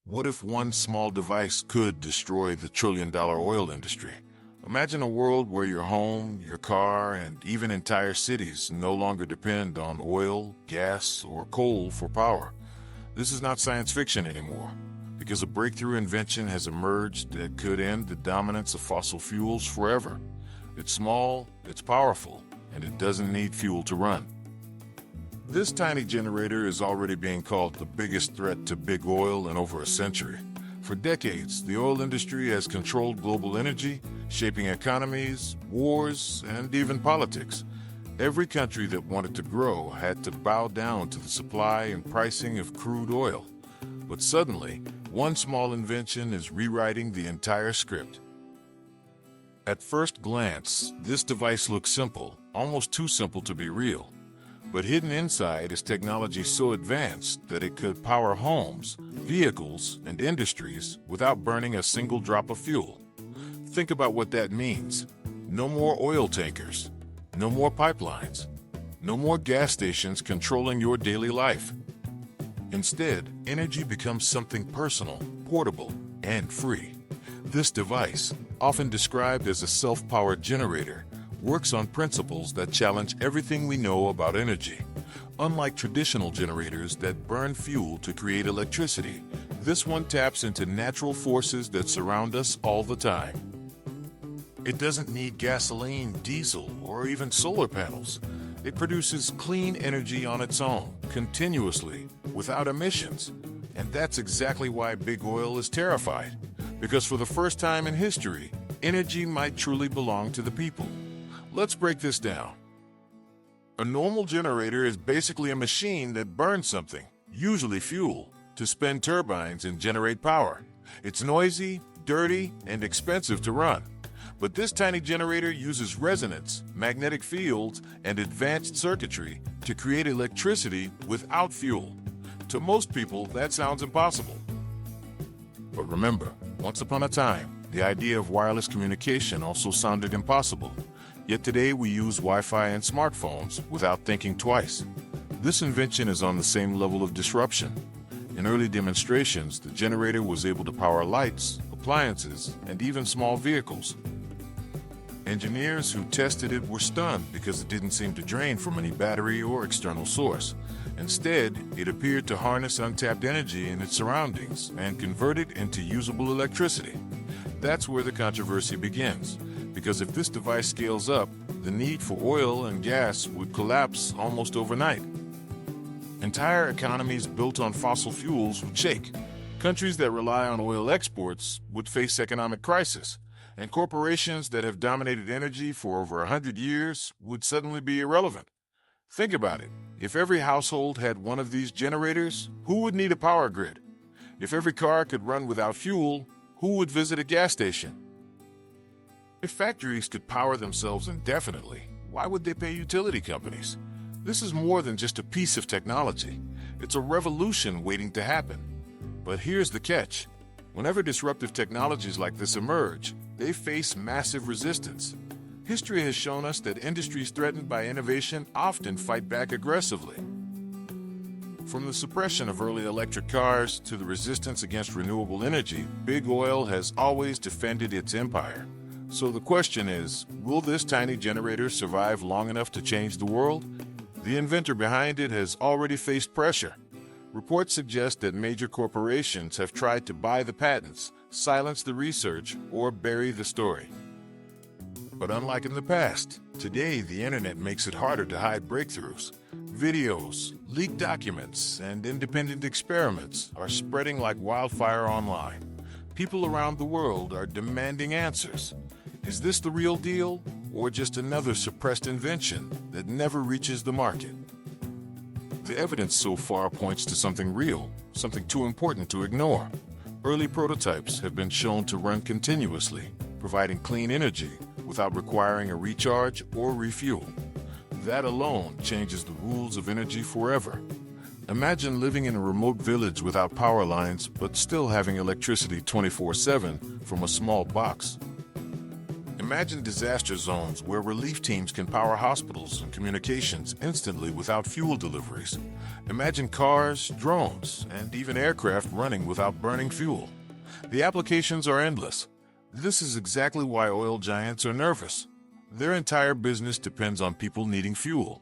What if one small device could destroy the trillion-dollar oil industry? Imagine a world where your home, your car, and even entire cities no longer depend on oil, gas, or coal for power. This is not science fiction anymore, because a breakthrough invention has emerged that could end the dominance of fossil fuels forever. It's small, it's powerful, and it doesn't need fuel to run. This tiny generator is already being called the biggest threat to big oil in over a century. For decades, the oil industry has controlled global energy, shaping economies, wars, and even politics. Every country that wanted to grow had to bow down to the supply and pricing of crude oil. But suddenly, one small invention is rewriting the entire script. At first glance, this device looks simple, almost too simple to be real. But hidden inside is technology so advanced that it could power homes, vehicles, and industries without burning a single drop of fuel. Think about what that means. No more oil tankers, no more pipelines, no more gas stations controlling your daily life. Instead, energy becomes something personal, portable, and free. This device, often described as a self-powered generator, works on principles that challenge everything we know about energy. Unlike traditional generators that burn fuel to create electricity, this one taps into natural forces that surround us all the time. It doesn't need gasoline, diesel, or even solar panels. It produces clean energy on its own, continuously, without emissions. And that's exactly why big oil is terrified. Because for the first time in history, energy might truly belong to the people. Let's break this down. A normal generator is basically a machine that burns something, usually fuel, to spin turbines and generate power. It's noisy, dirty, and expensive to run. But this tiny generator uses resonance, magnetic fields, and advanced circuitry to create electricity without fuel. To most people, that sounds impossible. But remember, once upon a time, the idea of wireless communication also sounded impossible. Yet today we use Wi-Fi and smartphones without thinking twice. This invention is on the same level of disruption. In early demonstrations, the generator was able to power lights, appliances, and even small vehicles. Engineers who tested it were stunned because it didn't seem to drain from any battery or external source. Instead, it appeared to harness untapped energy in its surroundings and convert it into usable electricity. That's where the controversy begins. Because if this device scales up, the need for oil and gas would collapse almost overnight. Entire economies built on fossil fuels would shake. Countries that rely on oil exports would face economic crisis, and corporations that have dominated energy for over 100 years would suddenly be irrelevant. Think about it. If every household had one of these generators, who would need a power grid? If every car could run without fuel, who would visit a gas station? If factories could power themselves indefinitely, why would they pay utility companies? This is more than just a piece of technology. It's a revolution waiting to happen. But here's the catch. Whenever disruptive technologies like this emerge, they face massive resistance. History has shown us that industries threatened by innovation often fight back aggressively. From the suppression of early electric cars to the resistance against renewable energy, big oil has always defended its empire. So the question is, will this tiny generator survive long enough to change the world? The inventor behind it has already faced pressure. Reports suggest that major corporations have tried to buy the patents, silence the research, or bury the story. But unlike in the past, today the internet makes it harder to hide breakthroughs. Videos, leaked documents, and independent experiments are spreading like wildfire online. People around the world are demanding answers. Is this the real deal, or just another suppressed invention that never reaches the market? The evidence so far points to something real, something too important to ignore. Early prototypes have been shown to run continuously, providing clean energy without requiring a recharge or refuel. That alone changes the rules of energy forever. Imagine living in a remote village without power lines, but still having electricity 24/7 from a small box. Imagine disaster zones where relief teams can power hospitals and communications instantly without fuel deliveries. Imagine cars, drones, and even aircraft running without burning fuel. The applications are endless. This is exactly why oil giants are nervous. Their entire business depends on people needing fuel.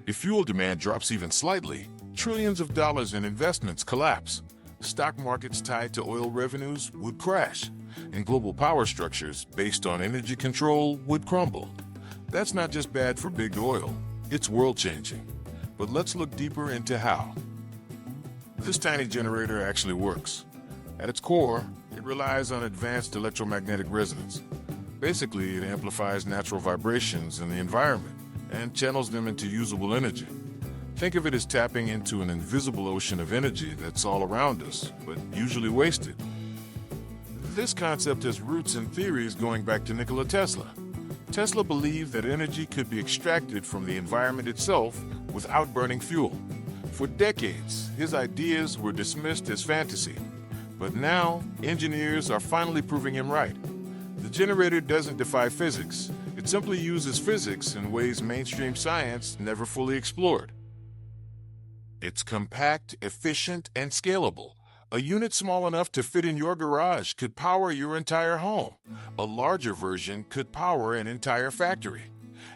If fuel demand drops even slightly, trillions of dollars in investments collapse. Stock markets tied to oil revenues would crash, and global power structures based on energy control would crumble. That's not just bad for big oil, it's world-changing. But let's look deeper into how. This tiny generator actually works. At its core, it relies on advanced electromagnetic resonance. Basically, it amplifies natural vibrations in the environment and channels them into usable energy. Think of it as tapping into an invisible ocean of energy that's all around us, but usually wasted. This concept has roots in theories going back to Nikola Tesla. Tesla believed that energy could be extracted from the environment itself without burning fuel. For decades, his ideas were dismissed as fantasy. But now, engineers are finally proving him right. The generator doesn't defy physics. It simply uses physics in ways mainstream science never fully explored. It's compact, efficient, and scalable. A unit small enough to fit in your garage could power your entire home. A larger version could power an entire factory.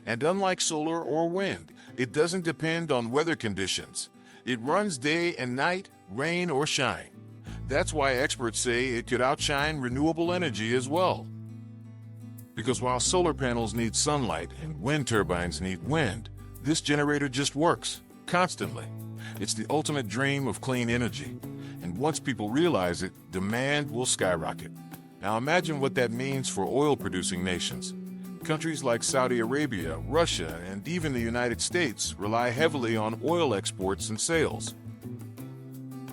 And unlike solar or wind, it doesn't depend on weather conditions. It runs day and night, rain or shine. That's why experts say it could outshine renewable energy as well. Because while solar panels need sunlight and wind turbines need wind, this generator just works, constantly. It's the ultimate dream of clean energy. And once people realize it, demand will skyrocket. Now imagine what that means for oil-producing nations. Countries like Saudi Arabia, Russia, and even the United States rely heavily on oil exports and sales.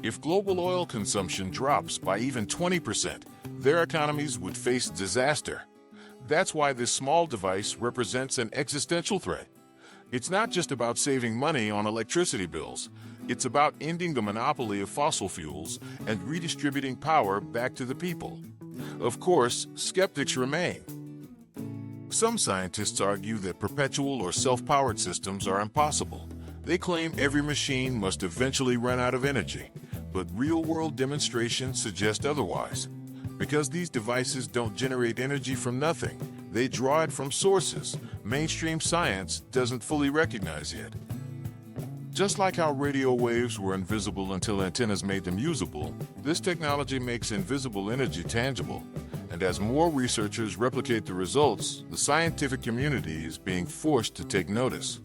If global oil consumption drops by even 20%, their economies would face disaster. That's why this small device represents an existential threat. It's not just about saving money on electricity bills. It's about ending the monopoly of fossil fuels and redistributing power back to the people. Of course, skeptics remain. Some scientists argue that perpetual or self-powered systems are impossible. They claim every machine must eventually run out of energy, but real-world demonstrations suggest otherwise. Because these devices don't generate energy from nothing, they draw it from sources mainstream science doesn't fully recognize yet. Just like how radio waves were invisible until antennas made them usable, this technology makes invisible energy tangible. And as more researchers replicate the results, the scientific community is being forced to take notice.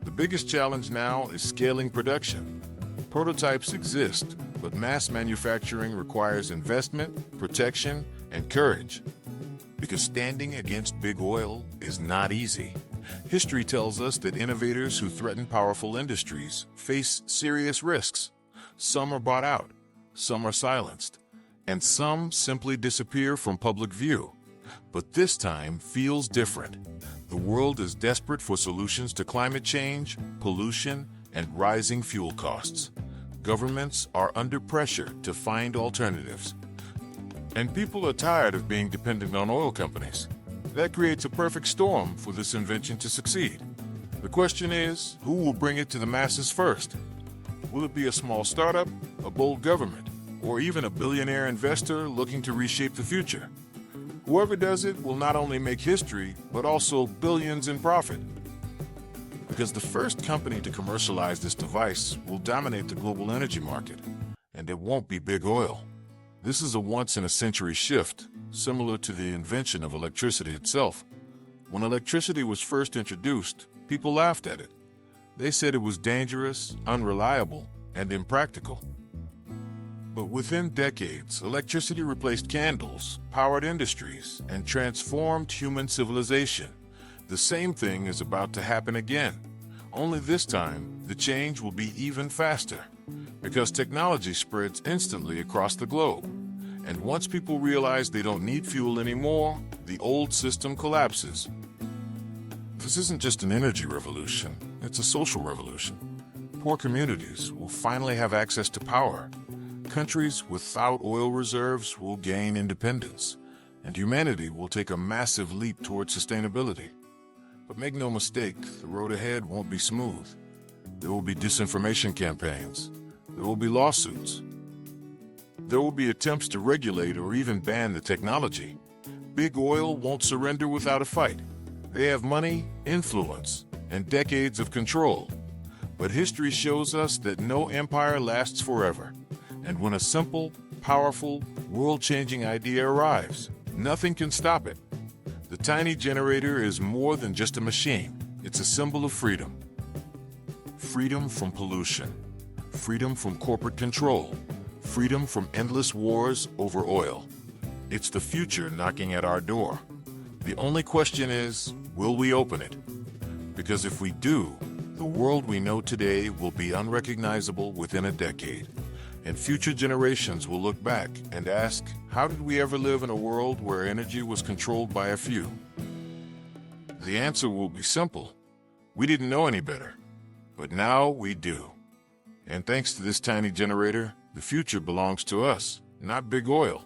The biggest challenge now is scaling production. Prototypes exist, but mass manufacturing requires investment, protection, and courage. Because standing against big oil is not easy. History tells us that innovators who threaten powerful industries face serious risks. Some are bought out, some are silenced, and some simply disappear from public view. But this time feels different. The world is desperate for solutions to climate change, pollution, and rising fuel costs. Governments are under pressure to find alternatives. And people are tired of being dependent on oil companies. That creates a perfect storm for this invention to succeed. The question is, who will bring it to the masses first? Will it be a small startup, a bold government, or even a billionaire investor looking to reshape the future? Whoever does it will not only make history, but also billions in profit. Because the first company to commercialize this device will dominate the global energy market, and it won't be big oil. This is a once-in-a-century shift, similar to the invention of electricity itself. When electricity was first introduced, people laughed at it. They said it was dangerous, unreliable, and impractical. But within decades, electricity replaced candles, powered industries, and transformed human civilization. The same thing is about to happen again. Only this time, the change will be even faster, because technology spreads instantly across the globe. And once people realize they don't need fuel anymore, the old system collapses. This isn't just an energy revolution, it's a social revolution. Poor communities will finally have access to power. Countries without oil reserves will gain independence. and humanity will take a massive leap toward sustainability. But make no mistake, the road ahead won't be smooth. There will be disinformation campaigns. There will be lawsuits. There will be attempts to regulate or even ban the technology. Big oil won't surrender without a fight. They have money, influence, and decades of control. But history shows us that no empire lasts forever. And when a simple, powerful, world-changing idea arrives, nothing can stop it. The tiny generator is more than just a machine. It's a symbol of freedom. Freedom from pollution. Freedom from corporate control. Freedom from endless wars over oil. It's the future knocking at our door. The only question is, will we open it? Because if we do, the world we know today will be unrecognizable within a decade. And future generations will look back and ask, how did we ever live in a world where energy was controlled by a few? The answer will be simple. We didn't know any better, but now we do. And thanks to this tiny generator, the future belongs to us, not big oil.